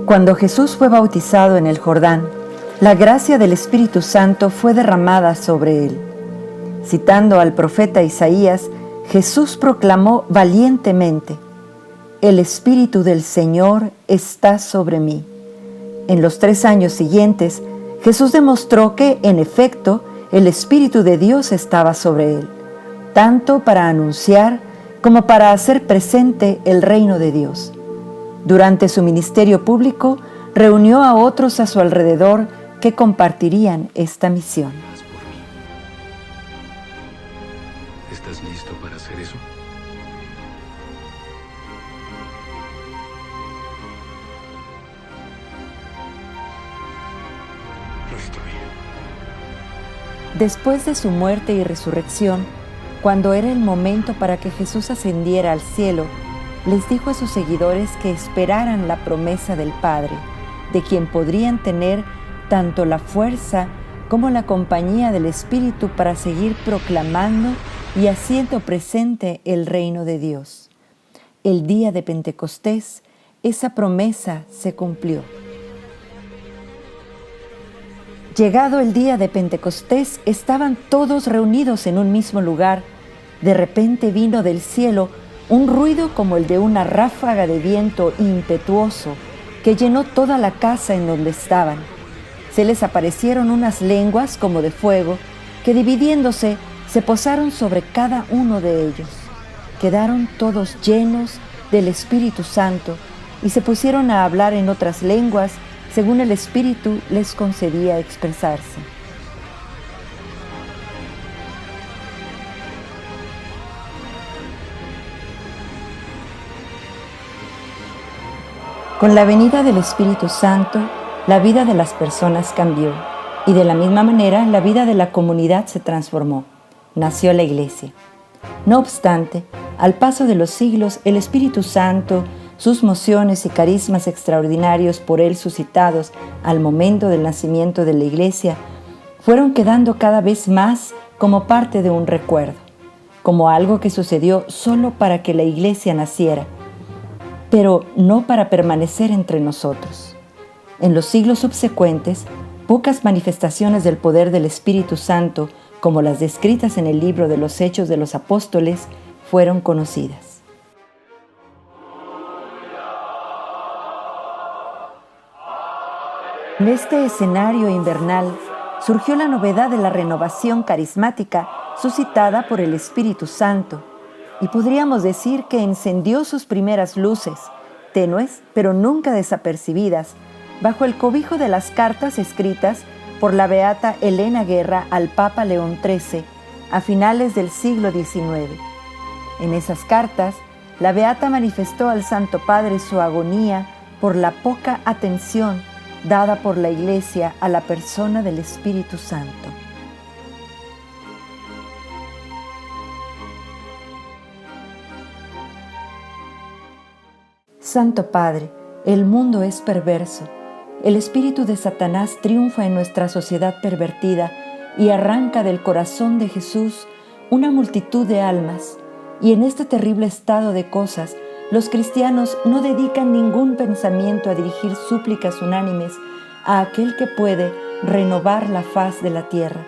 Cuando Jesús fue bautizado en el Jordán, la gracia del Espíritu Santo fue derramada sobre él. Citando al profeta Isaías, Jesús proclamó valientemente: «El Espíritu del Señor está sobre mí». En los 3 años siguientes, Jesús demostró que, en efecto, el Espíritu de Dios estaba sobre él, tanto para anunciar como para hacer presente el reino de Dios. Durante su ministerio público, reunió a otros a su alrededor que compartirían esta misión. ¿Estás listo para hacer eso? Lo estoy. Después de su muerte y resurrección, cuando era el momento para que Jesús ascendiera al cielo, les dijo a sus seguidores que esperaran la promesa del Padre, de quien podrían tener tanto la fuerza como la compañía del Espíritu para seguir proclamando y haciendo presente el reino de Dios. El día de Pentecostés, esa promesa se cumplió. Llegado el día de Pentecostés, estaban todos reunidos en un mismo lugar. De repente vino del cielo un ruido como el de una ráfaga de viento impetuoso que llenó toda la casa en donde estaban. Se les aparecieron unas lenguas como de fuego que, dividiéndose, se posaron sobre cada uno de ellos. Quedaron todos llenos del Espíritu Santo y se pusieron a hablar en otras lenguas según el Espíritu les concedía expresarse. Con la venida del Espíritu Santo, la vida de las personas cambió y de la misma manera la vida de la comunidad se transformó. Nació la Iglesia. No obstante, al paso de los siglos, el Espíritu Santo, sus mociones y carismas extraordinarios por él suscitados al momento del nacimiento de la Iglesia, fueron quedando cada vez más como parte de un recuerdo, como algo que sucedió solo para que la Iglesia naciera, pero no para permanecer entre nosotros. En los siglos subsecuentes, pocas manifestaciones del poder del Espíritu Santo, como las descritas en el libro de los Hechos de los Apóstoles, fueron conocidas. En este escenario invernal surgió la novedad de la renovación carismática suscitada por el Espíritu Santo, y podríamos decir que encendió sus primeras luces, tenues pero nunca desapercibidas, bajo el cobijo de las cartas escritas por la beata Elena Guerra al Papa León XIII a finales del siglo XIX. En esas cartas, la beata manifestó al Santo Padre su agonía por la poca atención dada por la Iglesia a la persona del Espíritu Santo. Santo Padre, el mundo es perverso. El espíritu de Satanás triunfa en nuestra sociedad pervertida y arranca del corazón de Jesús una multitud de almas. Y en este terrible estado de cosas, los cristianos no dedican ningún pensamiento a dirigir súplicas unánimes a aquel que puede renovar la faz de la tierra.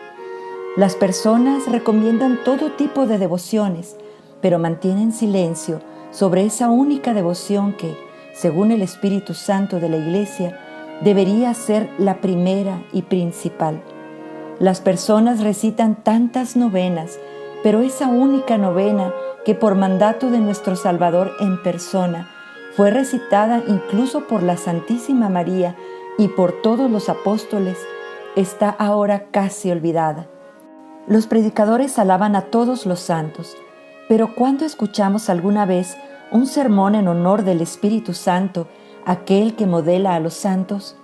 Las personas recomiendan todo tipo de devociones, pero mantienen silencio sobre esa única devoción que, según el Espíritu Santo de la Iglesia, debería ser la primera y principal. Las personas recitan tantas novenas, pero esa única novena que por mandato de nuestro Salvador en persona fue recitada incluso por la Santísima María y por todos los apóstoles, está ahora casi olvidada. Los predicadores alaban a todos los santos, pero ¿cuándo escuchamos alguna vez un sermón en honor del Espíritu Santo, aquel que modela a los santos?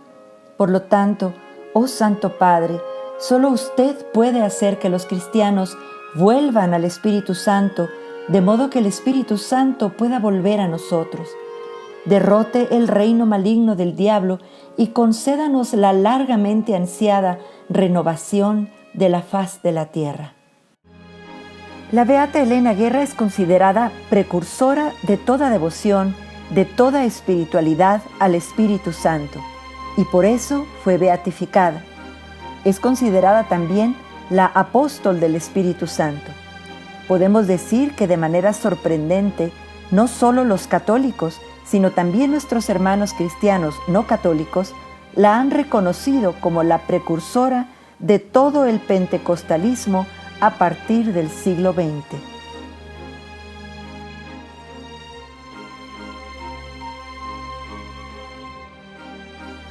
Por lo tanto, oh Santo Padre, solo usted puede hacer que los cristianos vuelvan al Espíritu Santo, de modo que el Espíritu Santo pueda volver a nosotros. Derrote el reino maligno del diablo y concédanos la largamente ansiada renovación de la faz de la tierra. La beata Elena Guerra es considerada precursora de toda devoción de toda espiritualidad al Espíritu Santo, y por eso fue beatificada. Es considerada también la apóstol del Espíritu Santo. Podemos decir que de manera sorprendente, no solo los católicos, sino también nuestros hermanos cristianos no católicos, la han reconocido como la precursora de todo el pentecostalismo a partir del siglo XX.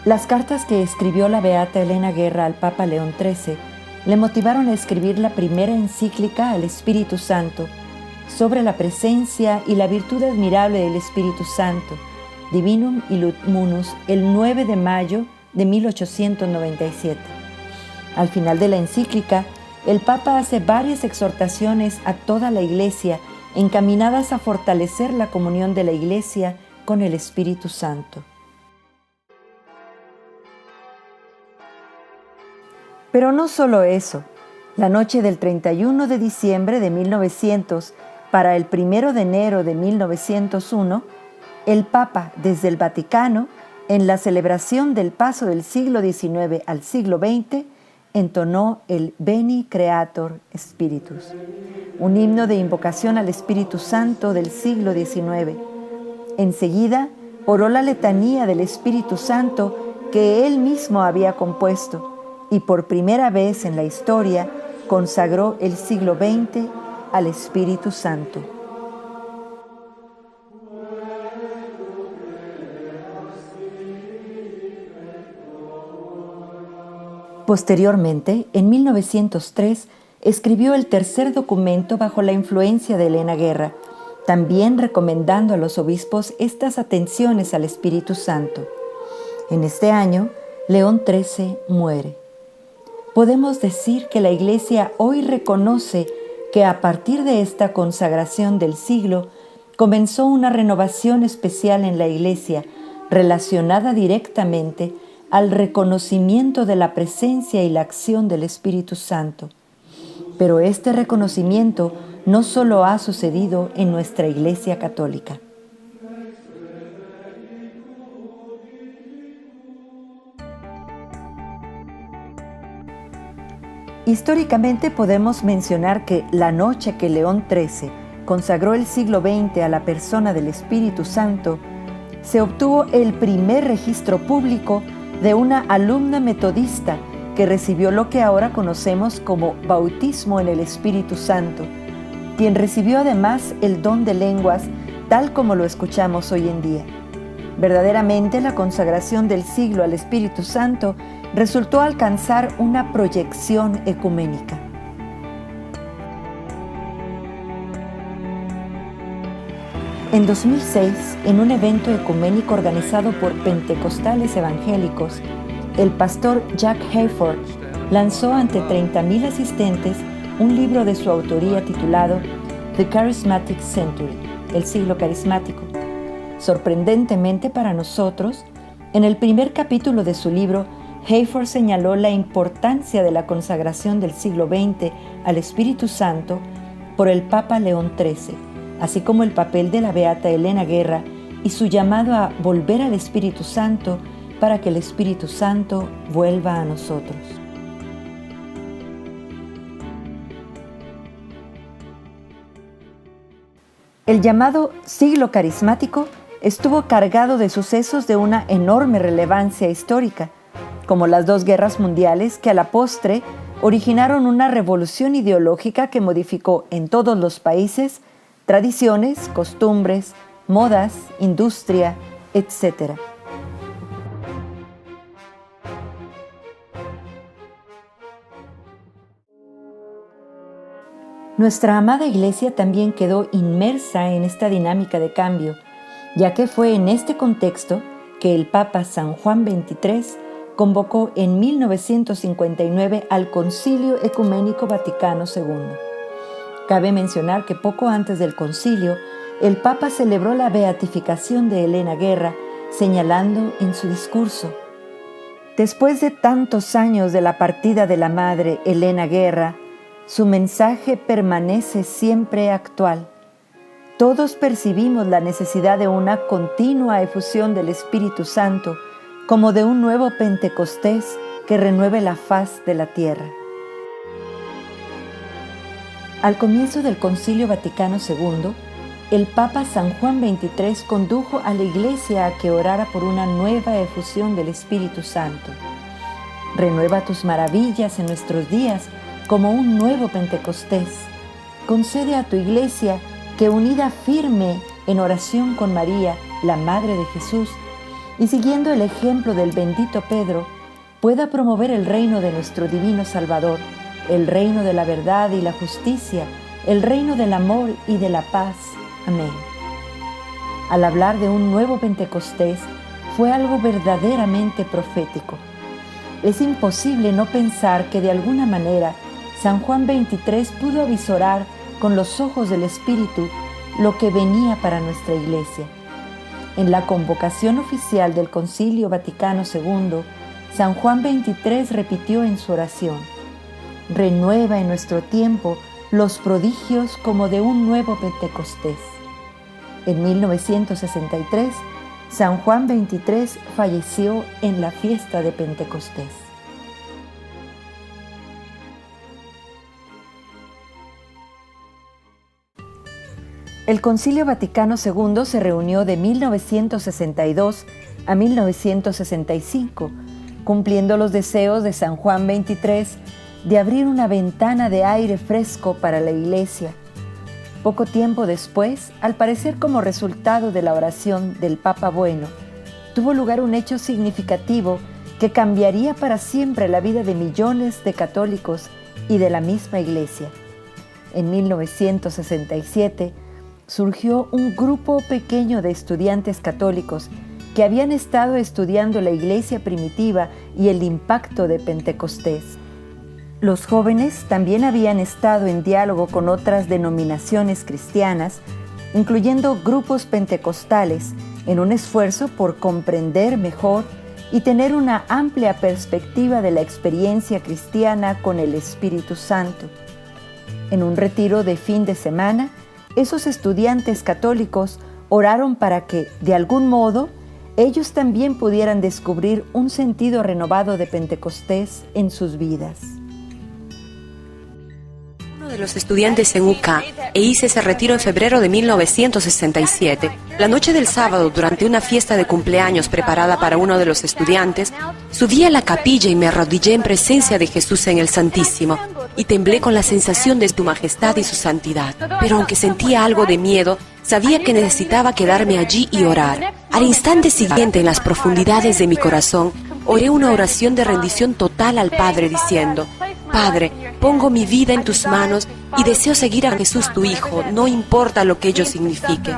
Las cartas que escribió la beata Elena Guerra al Papa León XIII le motivaron a escribir la primera encíclica al Espíritu Santo sobre la presencia y la virtud admirable del Espíritu Santo, Divinum Illud Munus, el 9 de mayo de 1897. Al final de la encíclica, el Papa hace varias exhortaciones a toda la Iglesia encaminadas a fortalecer la comunión de la Iglesia con el Espíritu Santo. Pero no solo eso. La noche del 31 de diciembre de 1900 para el 1 de enero de 1901, el Papa, desde el Vaticano, en la celebración del paso del siglo XIX al siglo XX, entonó el Veni Creator Spiritus, un himno de invocación al Espíritu Santo del siglo XIX. Enseguida, oró la letanía del Espíritu Santo que él mismo había compuesto, y por primera vez en la historia consagró el siglo XX al Espíritu Santo. Posteriormente, en 1903, escribió el tercer documento bajo la influencia de Elena Guerra, también recomendando a los obispos estas atenciones al Espíritu Santo. En este año, León XIII muere. Podemos decir que la Iglesia hoy reconoce que a partir de esta consagración del siglo comenzó una renovación especial en la Iglesia relacionada directamente al reconocimiento de la presencia y la acción del Espíritu Santo. Pero este reconocimiento no solo ha sucedido en nuestra Iglesia católica. Históricamente podemos mencionar que la noche que León XIII consagró el siglo XX a la persona del Espíritu Santo, se obtuvo el primer registro público de una alumna metodista que recibió lo que ahora conocemos como bautismo en el Espíritu Santo, quien recibió además el don de lenguas tal como lo escuchamos hoy en día. Verdaderamente la consagración del siglo al Espíritu Santo resultó alcanzar una proyección ecuménica. En 2006, en un evento ecuménico organizado por pentecostales evangélicos, el pastor Jack Hayford lanzó ante 30,000 asistentes un libro de su autoría titulado The Charismatic Century, el siglo carismático. Sorprendentemente para nosotros, en el primer capítulo de su libro, Hayford señaló la importancia de la consagración del siglo XX al Espíritu Santo por el Papa León XIII, así como el papel de la beata Elena Guerra y su llamado a volver al Espíritu Santo para que el Espíritu Santo vuelva a nosotros. El llamado siglo carismático estuvo cargado de sucesos de una enorme relevancia histórica, como las dos guerras mundiales que a la postre originaron una revolución ideológica que modificó en todos los países tradiciones, costumbres, modas, industria, etc. Nuestra amada Iglesia también quedó inmersa en esta dinámica de cambio, ya que fue en este contexto que el Papa San Juan XXIII convocó en 1959 al Concilio Ecuménico Vaticano II. Cabe mencionar que poco antes del concilio, el Papa celebró la beatificación de Elena Guerra, señalando en su discurso: después de tantos años de la partida de la madre Elena Guerra, su mensaje permanece siempre actual. Todos percibimos la necesidad de una continua efusión del Espíritu Santo, como de un nuevo Pentecostés que renueve la faz de la tierra. Al comienzo del Concilio Vaticano II, el Papa San Juan XXIII condujo a la Iglesia a que orara por una nueva efusión del Espíritu Santo. Renueva tus maravillas en nuestros días como un nuevo Pentecostés. Concede a tu Iglesia que, unida firme en oración con María, la Madre de Jesús, y siguiendo el ejemplo del bendito Pedro, pueda promover el reino de nuestro divino Salvador, el reino de la verdad y la justicia, el reino del amor y de la paz. Amén. Al hablar de un nuevo Pentecostés, fue algo verdaderamente profético. Es imposible no pensar que de alguna manera San Juan XXIII pudo avisorar con los ojos del Espíritu lo que venía para nuestra Iglesia. En la convocación oficial del Concilio Vaticano II, San Juan XXIII repitió en su oración: renueva en nuestro tiempo los prodigios como de un nuevo Pentecostés. En 1963, San Juan XXIII falleció en la fiesta de Pentecostés. El Concilio Vaticano II se reunió de 1962 a 1965, cumpliendo los deseos de San Juan XXIII de abrir una ventana de aire fresco para la Iglesia. Poco tiempo después, al parecer como resultado de la oración del Papa Bueno, tuvo lugar un hecho significativo que cambiaría para siempre la vida de millones de católicos y de la misma Iglesia. En 1967, surgió un grupo pequeño de estudiantes católicos que habían estado estudiando la Iglesia primitiva y el impacto de Pentecostés. Los jóvenes también habían estado en diálogo con otras denominaciones cristianas, incluyendo grupos pentecostales, en un esfuerzo por comprender mejor y tener una amplia perspectiva de la experiencia cristiana con el Espíritu Santo. En un retiro de fin de semana, esos estudiantes católicos oraron para que, de algún modo, ellos también pudieran descubrir un sentido renovado de Pentecostés en sus vidas. Uno de los estudiantes en UK hice ese retiro en febrero de 1967. La noche del sábado, durante una fiesta de cumpleaños preparada para uno de los estudiantes, subí a la capilla y me arrodillé en presencia de Jesús en el Santísimo, y temblé con la sensación de su majestad y su santidad. Pero aunque sentía algo de miedo, sabía que necesitaba quedarme allí y orar. Al instante siguiente, en las profundidades de mi corazón, oré una oración de rendición total al Padre diciendo: Padre, pongo mi vida en tus manos y deseo seguir a Jesús tu Hijo, no importa lo que ello signifique.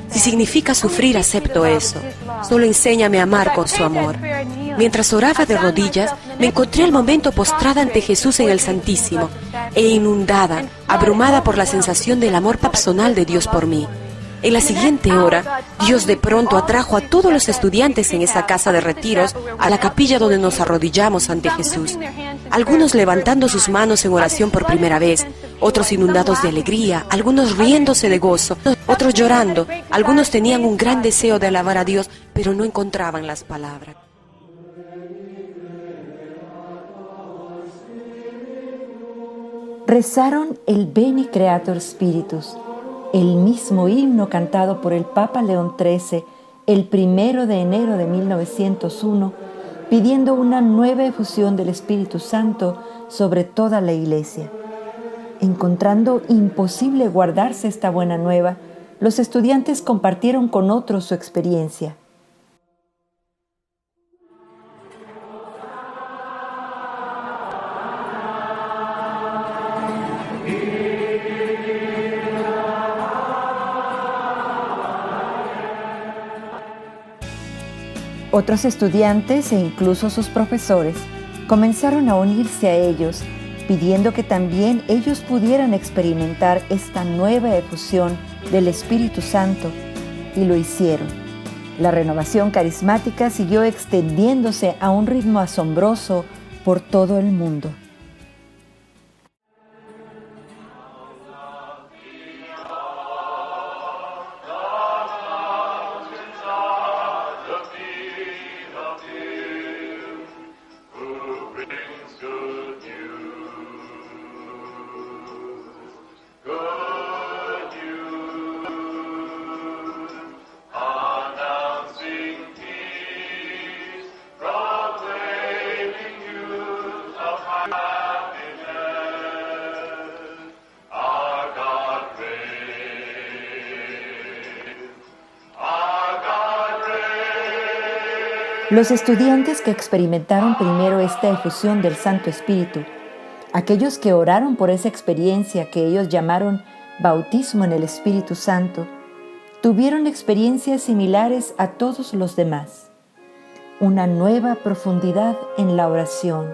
Si significa sufrir, acepto eso. Solo enséñame a amar con su amor. Mientras oraba de rodillas, me encontré al momento postrada ante Jesús en el Santísimo e inundada, abrumada por la sensación del amor personal de Dios por mí. En la siguiente hora, Dios de pronto atrajo a todos los estudiantes en esa casa de retiros a la capilla donde nos arrodillamos ante Jesús. Algunos levantando sus manos en oración por primera vez, otros inundados de alegría, algunos riéndose de gozo, otros llorando. Algunos tenían un gran deseo de alabar a Dios, pero no encontraban las palabras. Rezaron el Veni Creator Spiritus, el mismo himno cantado por el Papa León XIII el 1 de enero de 1901, pidiendo una nueva efusión del Espíritu Santo sobre toda la Iglesia. Encontrando imposible guardarse esta buena nueva, los estudiantes compartieron con otros su experiencia. Otros estudiantes e incluso sus profesores comenzaron a unirse a ellos, pidiendo que también ellos pudieran experimentar esta nueva efusión del Espíritu Santo, y lo hicieron. La renovación carismática siguió extendiéndose a un ritmo asombroso por todo el mundo. Los estudiantes que experimentaron primero esta efusión del Santo Espíritu, aquellos que oraron por esa experiencia que ellos llamaron bautismo en el Espíritu Santo, tuvieron experiencias similares a todos los demás. Una nueva profundidad en la oración,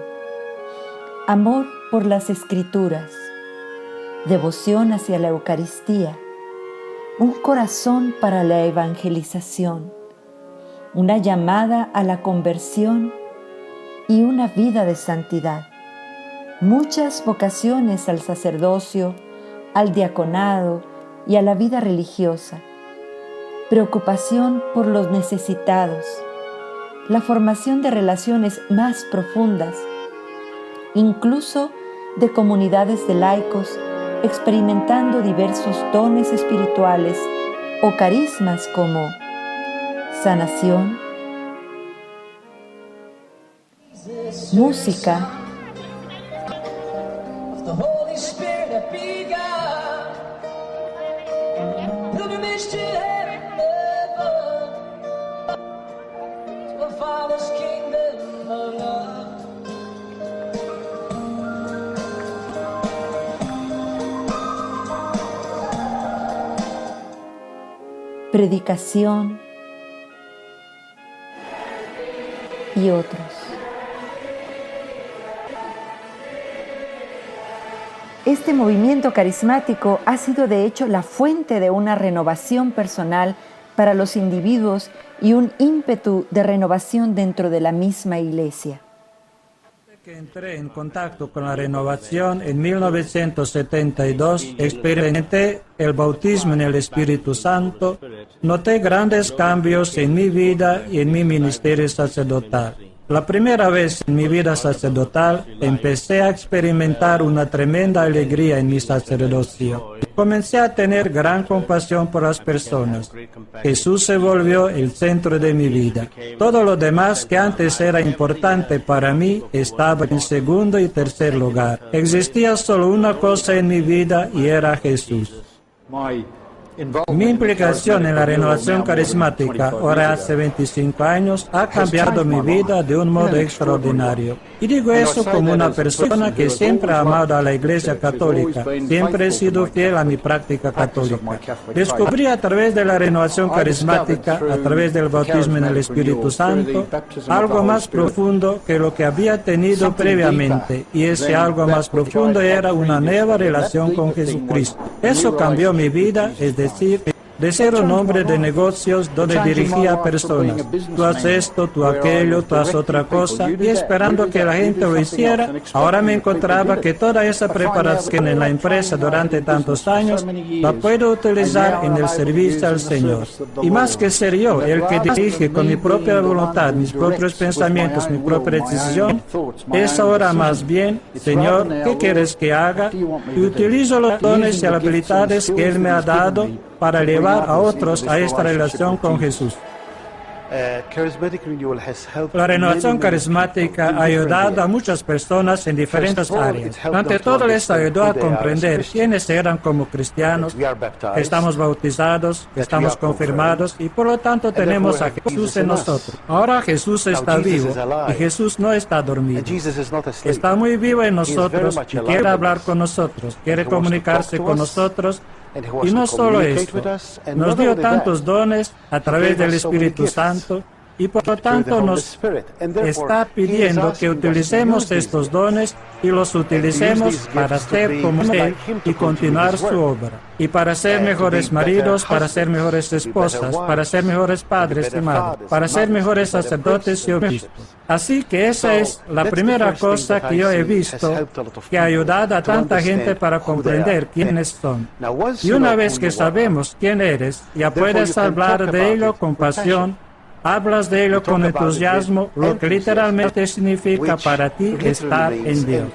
amor por las Escrituras, devoción hacia la Eucaristía, un corazón para la evangelización, una llamada a la conversión y una vida de santidad. Muchas vocaciones al sacerdocio, al diaconado y a la vida religiosa. Preocupación por los necesitados, la formación de relaciones más profundas, incluso de comunidades de laicos experimentando diversos dones espirituales o carismas como sanación, música, predicación y otros. Este movimiento carismático ha sido de hecho la fuente de una renovación personal para los individuos y un ímpetu de renovación dentro de la misma Iglesia. Que entré en contacto con la renovación en 1972, experimenté el bautismo en el Espíritu Santo, noté grandes cambios en mi vida y en mi ministerio sacerdotal. La primera vez en mi vida sacerdotal empecé a experimentar una tremenda alegría en mi sacerdocio. Comencé a tener gran compasión por las personas. Jesús se volvió el centro de mi vida. Todo lo demás que antes era importante para mí estaba en segundo y tercer lugar. Existía solo una cosa en mi vida y era Jesús. Mi implicación en la renovación carismática, ahora hace 25 años, ha cambiado mi vida de un modo extraordinario. Y digo eso como una persona que siempre ha amado a la Iglesia Católica, siempre he sido fiel a mi práctica católica. Descubrí a través de la renovación carismática, a través del bautismo en el Espíritu Santo, algo más profundo que lo que había tenido previamente, y ese algo más profundo era una nueva relación con Jesucristo. Eso cambió mi vida, es decir, de ser un hombre de negocios donde dirigía a personas. Tú haces esto, tú aquello, tú haces otra cosa, y esperando que la gente lo hiciera, ahora me encontraba que toda esa preparación en la empresa durante tantos años la puedo utilizar en el servicio al Señor. Y más que ser yo el que dirige con mi propia voluntad, mis propios pensamientos, mi propia decisión, es ahora más bien, Señor, ¿qué quieres que haga? Y utilizo los dones y habilidades que Él me ha dado para llevar a otros a esta relación con Jesús. La renovación carismática ha ayudado a muchas personas en diferentes áreas. Ante todo, les ayudó a comprender quiénes eran como cristianos, que estamos bautizados, que estamos confirmados y por lo tanto tenemos a Jesús en nosotros. Ahora Jesús está vivo y Jesús no está dormido. Está muy vivo en nosotros y quiere hablar con nosotros, quiere comunicarse con nosotros. Y no solo esto, nos dio tantos dones a través del Espíritu Santo y por lo tanto nos está pidiendo que utilicemos estos dones y los utilicemos para ser como Él y continuar su obra. Y para ser mejores maridos, para ser mejores esposas, para ser mejores padres y madres, para ser mejores sacerdotes y obispos. Así que esa es la primera cosa que yo he visto que ha ayudado a tanta gente para comprender quiénes son. Y una vez que sabemos quién eres, ya puedes hablar de ello con pasión, hablas de ello con entusiasmo, lo que literalmente significa para ti estar en Dios.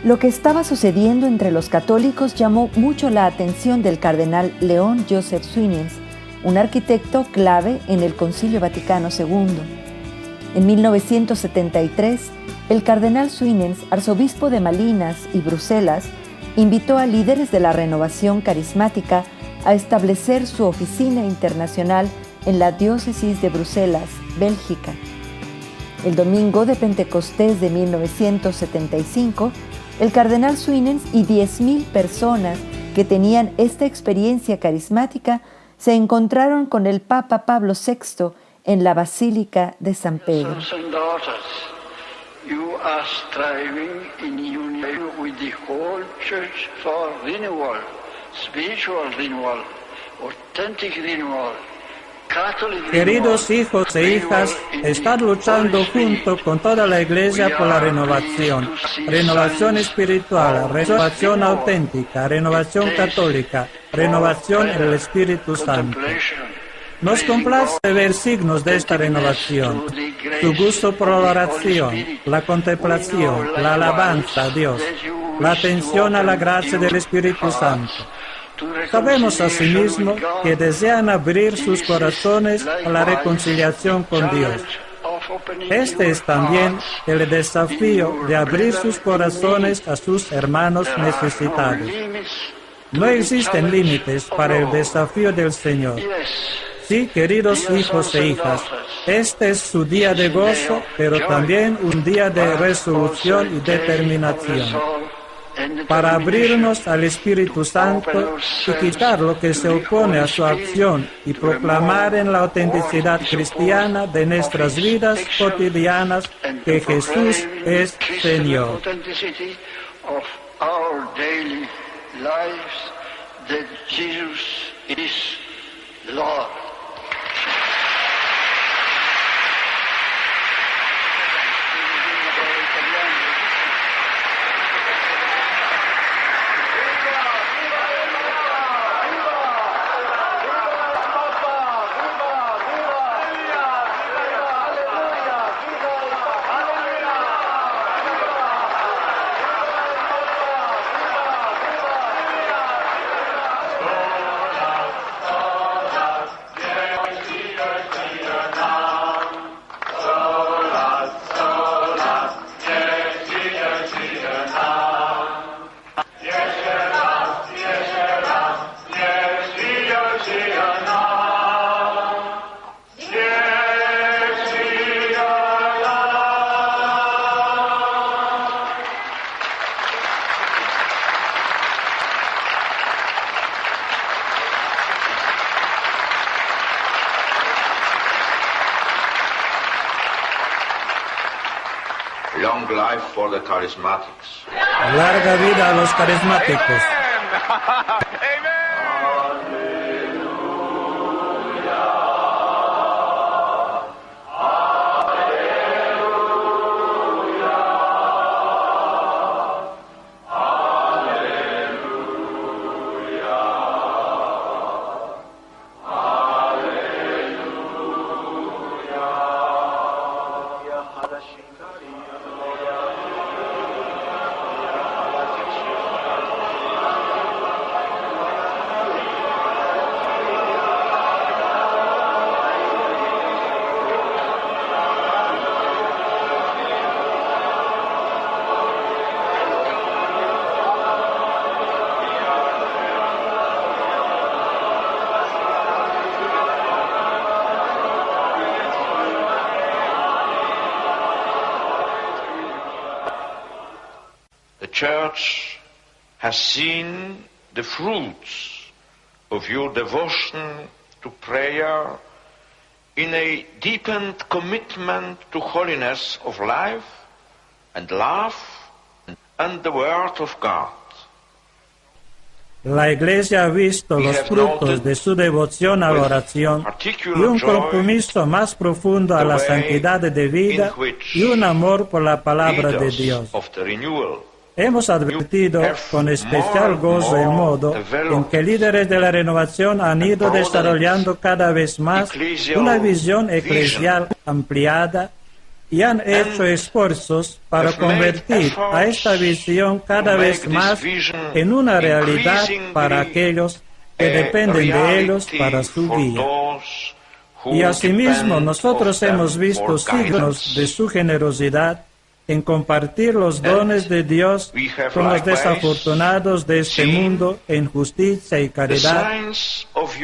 Lo que estaba sucediendo entre los católicos llamó mucho la atención del cardenal León Joseph Suínens, un arquitecto clave en el Concilio Vaticano II. En 1973, el cardenal Suínens, arzobispo de Malinas y Bruselas, invitó a líderes de la renovación carismática a establecer su oficina internacional en la diócesis de Bruselas, Bélgica. El domingo de Pentecostés de 1975, el cardenal Suínens y 10.000 personas que tenían esta experiencia carismática se encontraron con el Papa Pablo VI en la Basílica de San Pedro. You are striving in union with the whole Church for renewal, spiritual renewal, authentic renewal, Catholic renewal. Queridos hijos e hijas, están luchando junto con toda la Iglesia por la renovación espiritual, renovación auténtica, renovación católica, renovación en el Espíritu Santo. Nos complace ver signos de esta renovación, su gusto por la oración, la contemplación, la alabanza a Dios, la atención a la gracia del Espíritu Santo. Sabemos asimismo que desean abrir sus corazones a la reconciliación con Dios. Este es también el desafío de abrir sus corazones a sus hermanos necesitados. No existen límites para el desafío del Señor. Sí, queridos hijos e hijas, este es su día de gozo, pero también un día de resolución y determinación, para abrirnos al Espíritu Santo y quitar lo que se opone a su acción y proclamar en la autenticidad cristiana de nuestras vidas cotidianas que Jesús es Señor. Long life for the charismatics. Larga vida a los carismáticos. The Church has seen the fruits of your devotion to prayer in a deepened commitment to holiness of life and love and the Word of God. La Iglesia ha visto los frutos de su devoción a la oración y un compromiso más profundo a la santidad de vida y un amor por la palabra de Dios. Hemos advertido con especial gozo el modo en que líderes de la renovación han ido desarrollando cada vez más una visión eclesial ampliada y han hecho esfuerzos para convertir a esta visión cada vez más en una realidad para aquellos que dependen de ellos para su vida. Y asimismo nosotros hemos visto signos de su generosidad en compartir los dones de Dios con los desafortunados de este mundo en justicia y caridad,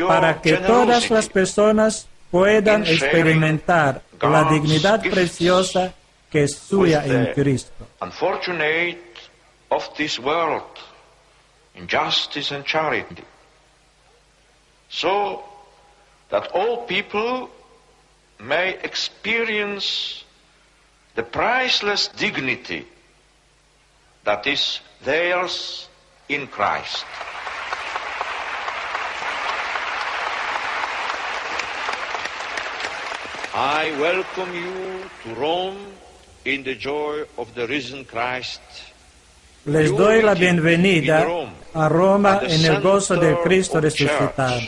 para que todas las personas puedan experimentar la dignidad preciosa que es suya en Cristo. Unfortunate of this world in justice and charity, so that all people may experience the priceless dignity that is theirs in Christ. I welcome you to Rome in the joy of the risen Christ. Les doy la bienvenida a Roma en el gozo del Cristo resucitado.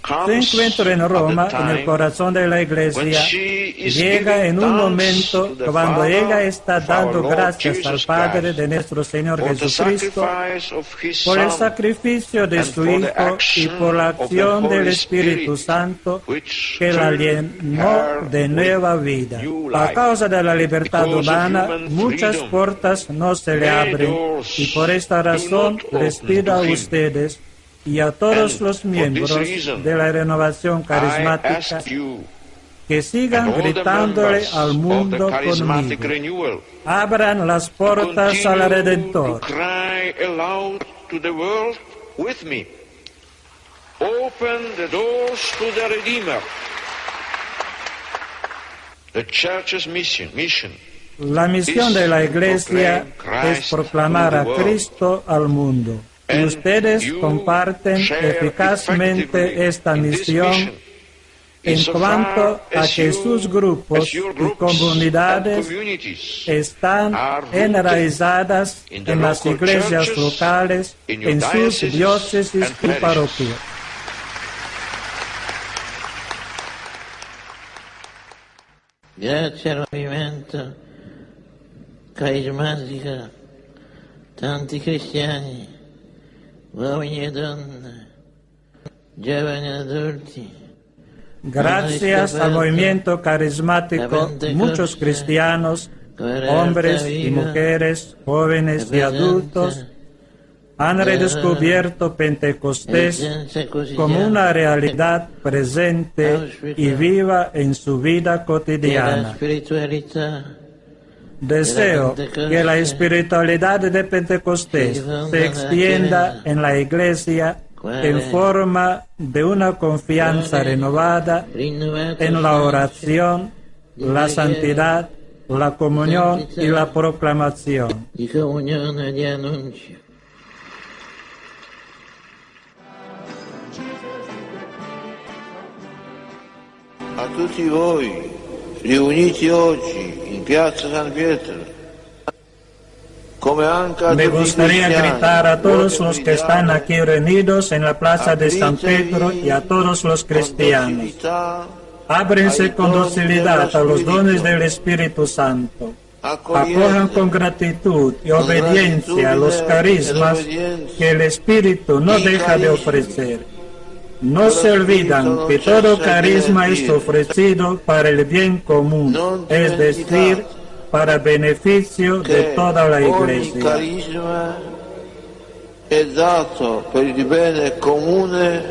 Su encuentro en Roma, en el corazón de la Iglesia, llega en un momento cuando ella está dando gracias al Padre de nuestro Señor Jesucristo por el sacrificio de su Hijo y por la acción del Espíritu Santo que la llenó de nueva vida. A causa de la libertad humana, muchas puertas no se le abren y por esta razón les pido a ustedes y a todos los miembros de la renovación carismática que sigan gritándole al mundo conmigo. Abran las puertas al Redentor. Open the doors to the Redeemer. The Church's mission. La misión de la Iglesia es proclamar a Cristo al mundo. Y ustedes comparten eficazmente esta misión en cuanto a que sus grupos y comunidades están enraizadas en las iglesias locales, en sus diócesis y parroquias. Grazie al movimento carismatico, tanti cristiani, uomini e donne, giovani e adulti. Gracias al movimiento carismático, muchos cristianos, hombres y mujeres, jóvenes y adultos, han redescubierto Pentecostés como una realidad presente y viva en su vida cotidiana. Deseo que la espiritualidad de Pentecostés se extienda en la Iglesia en forma de una confianza renovada en la oración, la santidad, la comunión y la proclamación. A tutti voi, riuniti oggi in piazza San Pietro, come anche a Me tutti i gustaría cristiani, gritar a todos voglio los que están aquí reunidos en la plaza de San Pedro y a todos los cristianos. Ábrense con docilidad a los dones del Espíritu Santo. Acojan con gratitud y obediencia los carismas que el Espíritu no deja de ofrecer. No se olvidan que todo carisma es ofrecido para el bien común, es decir, para beneficio de toda la ogni Iglesia. carisma è dato per il bene comune,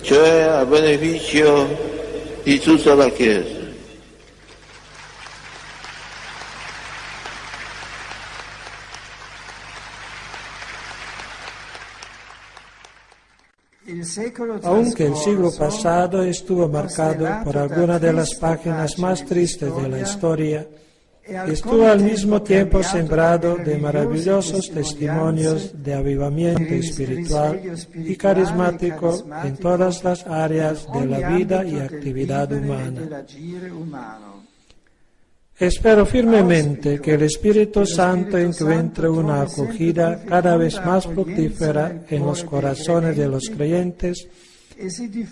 cioè a beneficio di tutta la Chiesa. Aunque el siglo pasado estuvo marcado por algunas de las páginas más tristes de la historia, estuvo al mismo tiempo sembrado de maravillosos testimonios de avivamiento espiritual y carismático en todas las áreas de la vida y actividad humana. Espero firmemente que el Espíritu Santo encuentre una acogida cada vez más fructífera en los corazones de los creyentes,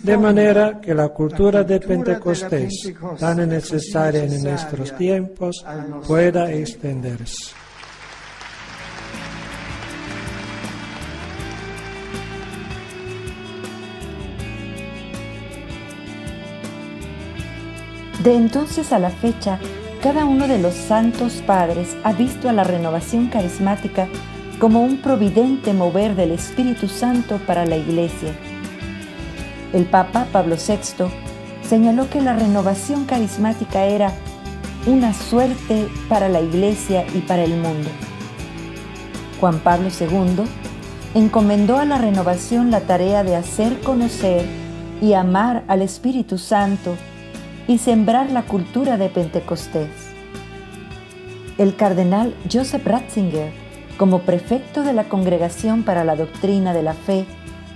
de manera que la cultura de Pentecostés, tan necesaria en nuestros tiempos, pueda extenderse. De entonces a la fecha, cada uno de los santos padres ha visto a la renovación carismática como un providente mover del Espíritu Santo para la Iglesia. El Papa Pablo VI señaló que la renovación carismática era una suerte para la Iglesia y para el mundo. Juan Pablo II encomendó a la renovación la tarea de hacer conocer y amar al Espíritu Santo y sembrar la cultura de Pentecostés. El cardenal Joseph Ratzinger, como prefecto de la Congregación para la Doctrina de la Fe,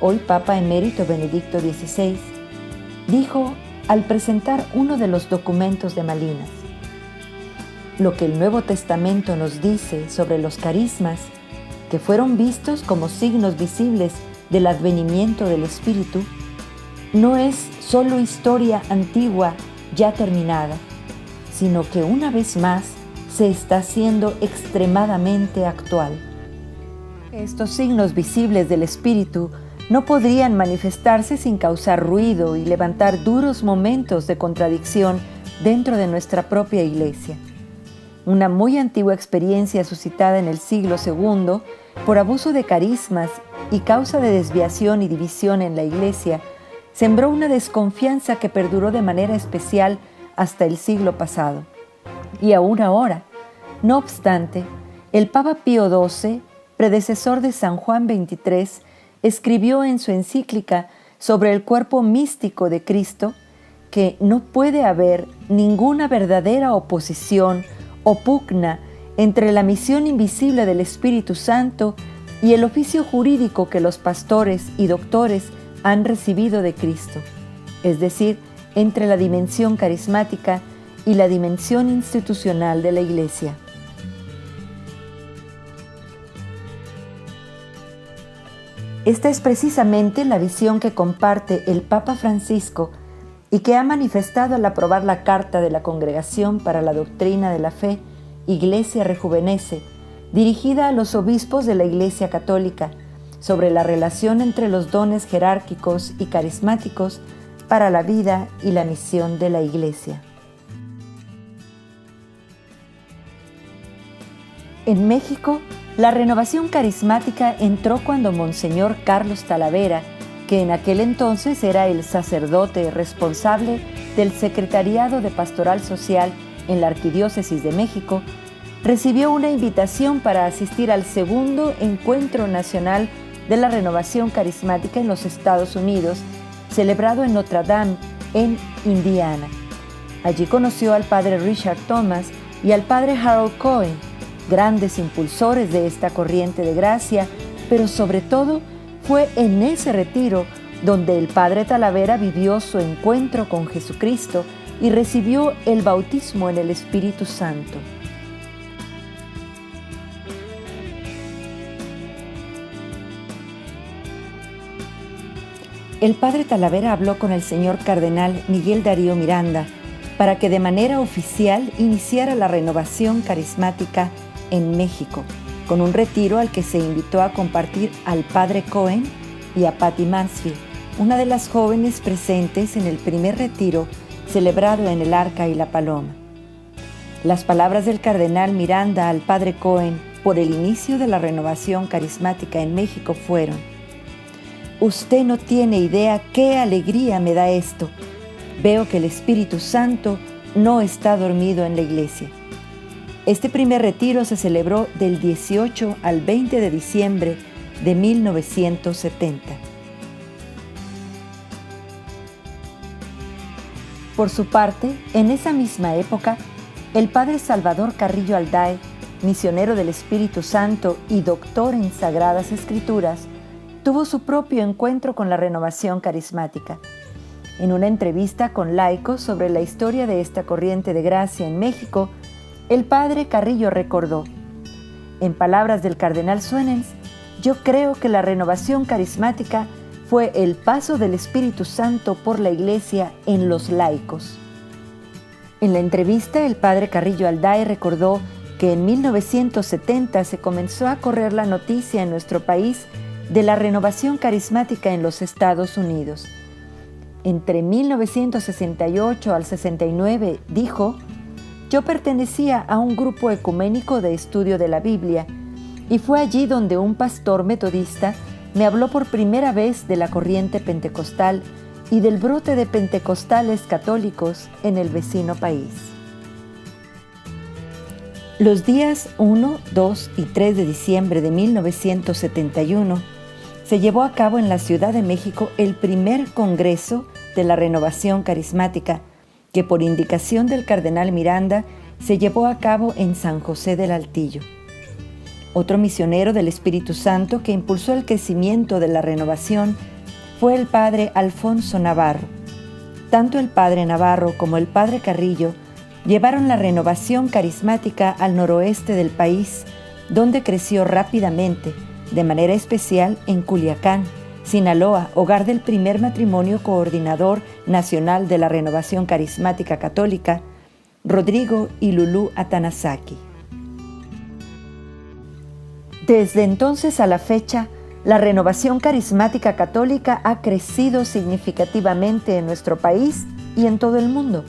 hoy Papa Emérito Benedicto XVI, dijo al presentar uno de los documentos de Malinas: lo que el Nuevo Testamento nos dice sobre los carismas, que fueron vistos como signos visibles del advenimiento del Espíritu, no es solo historia antigua ya terminada, sino que una vez más se está haciendo extremadamente actual. Estos signos visibles del Espíritu no podrían manifestarse sin causar ruido y levantar duros momentos de contradicción dentro de nuestra propia Iglesia. Una muy antigua experiencia suscitada en el siglo II por abuso de carismas y causa de desviación y división en la Iglesia, sembró una desconfianza que perduró de manera especial hasta el siglo pasado. Y aún ahora, no obstante, el Papa Pío XII, predecesor de San Juan XXIII, escribió en su encíclica sobre el cuerpo místico de Cristo que no puede haber ninguna verdadera oposición o pugna entre la misión invisible del Espíritu Santo y el oficio jurídico que los pastores y doctores han recibido de Cristo, es decir, entre la dimensión carismática y la dimensión institucional de la Iglesia. Esta es precisamente la visión que comparte el Papa Francisco y que ha manifestado al aprobar la Carta de la Congregación para la Doctrina de la Fe, Iglesia Rejuvenece, dirigida a los obispos de la Iglesia Católica, sobre la relación entre los dones jerárquicos y carismáticos para la vida y la misión de la Iglesia. En México, la renovación carismática entró cuando Monseñor Carlos Talavera, que en aquel entonces era el sacerdote responsable del Secretariado de Pastoral Social en la Arquidiócesis de México, recibió una invitación para asistir al segundo Encuentro Nacional de la Renovación Carismática en los Estados Unidos, celebrado en Notre Dame, en Indiana. Allí conoció al padre Richard Thomas y al padre Harold Cohen, grandes impulsores de esta corriente de gracia, pero sobre todo fue en ese retiro donde el padre Talavera vivió su encuentro con Jesucristo y recibió el bautismo en el Espíritu Santo. El padre Talavera habló con el señor cardenal Miguel Darío Miranda para que de manera oficial iniciara la renovación carismática en México, con un retiro al que se invitó a compartir al padre Cohen y a Patty Mansfield, una de las jóvenes presentes en el primer retiro celebrado en el Arca y la Paloma. Las palabras del cardenal Miranda al padre Cohen por el inicio de la renovación carismática en México fueron: «Usted no tiene idea qué alegría me da esto. Veo que el Espíritu Santo no está dormido en la Iglesia». Este primer retiro se celebró del 18 al 20 de diciembre de 1970. Por su parte, en esa misma época, el padre Salvador Carrillo Alday, misionero del Espíritu Santo y doctor en Sagradas Escrituras, tuvo su propio encuentro con la renovación carismática. En una entrevista con laicos sobre la historia de esta corriente de gracia en México, el padre Carrillo recordó: en palabras del cardenal Suenens, yo creo que la renovación carismática fue el paso del Espíritu Santo por la Iglesia en los laicos. En la entrevista, el padre Carrillo Alday recordó que en 1970 se comenzó a correr la noticia en nuestro país de la renovación carismática en los Estados Unidos. entre 1968 al 69, dijo: «Yo pertenecía a un grupo ecuménico de estudio de la Biblia y fue allí donde un pastor metodista me habló por primera vez de la corriente pentecostal y del brote de pentecostales católicos en el vecino país». Los días 1, 2 y 3 de diciembre de 1971 se llevó a cabo en la Ciudad de México el primer Congreso de la Renovación Carismática, que por indicación del cardenal Miranda se llevó a cabo en San José del Altillo. Otro misionero del Espíritu Santo que impulsó el crecimiento de la renovación fue el padre Alfonso Navarro. Tanto el padre Navarro como el padre Carrillo llevaron la renovación carismática al noroeste del país, donde creció rápidamente, de manera especial en Culiacán, Sinaloa, hogar del primer matrimonio coordinador nacional de la Renovación Carismática Católica, Rodrigo y Lulú Atanasaki. Desde entonces a la fecha, la Renovación Carismática Católica ha crecido significativamente en nuestro país y en todo el mundo.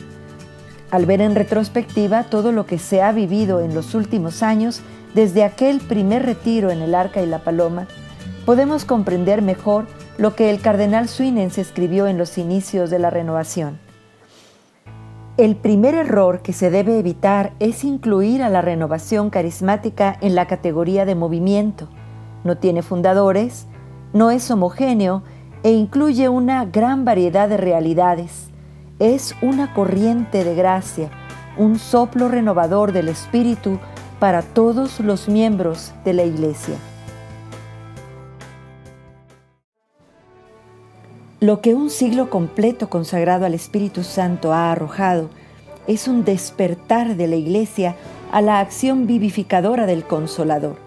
Al ver en retrospectiva todo lo que se ha vivido en los últimos años, desde aquel primer retiro en el Arca y la Paloma, podemos comprender mejor lo que el cardenal Suínense escribió en los inicios de la renovación. El primer error que se debe evitar es incluir a la renovación carismática en la categoría de movimiento. No tiene fundadores, no es homogéneo e incluye una gran variedad de realidades. Es una corriente de gracia, un soplo renovador del Espíritu para todos los miembros de la Iglesia. Lo que un siglo completo consagrado al Espíritu Santo ha arrojado es un despertar de la Iglesia a la acción vivificadora del Consolador.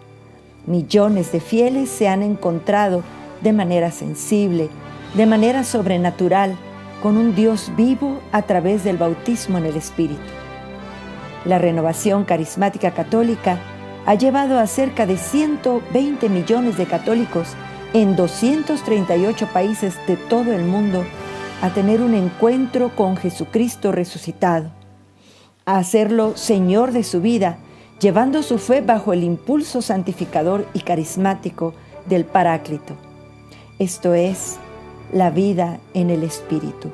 Millones de fieles se han encontrado de manera sensible, de manera sobrenatural, con un Dios vivo a través del bautismo en el Espíritu. La Renovación Carismática Católica ha llevado a cerca de 120 millones de católicos en 238 países de todo el mundo a tener un encuentro con Jesucristo resucitado, a hacerlo Señor de su vida, llevando su fe bajo el impulso santificador y carismático del Paráclito. Esto es la vida en el Espíritu.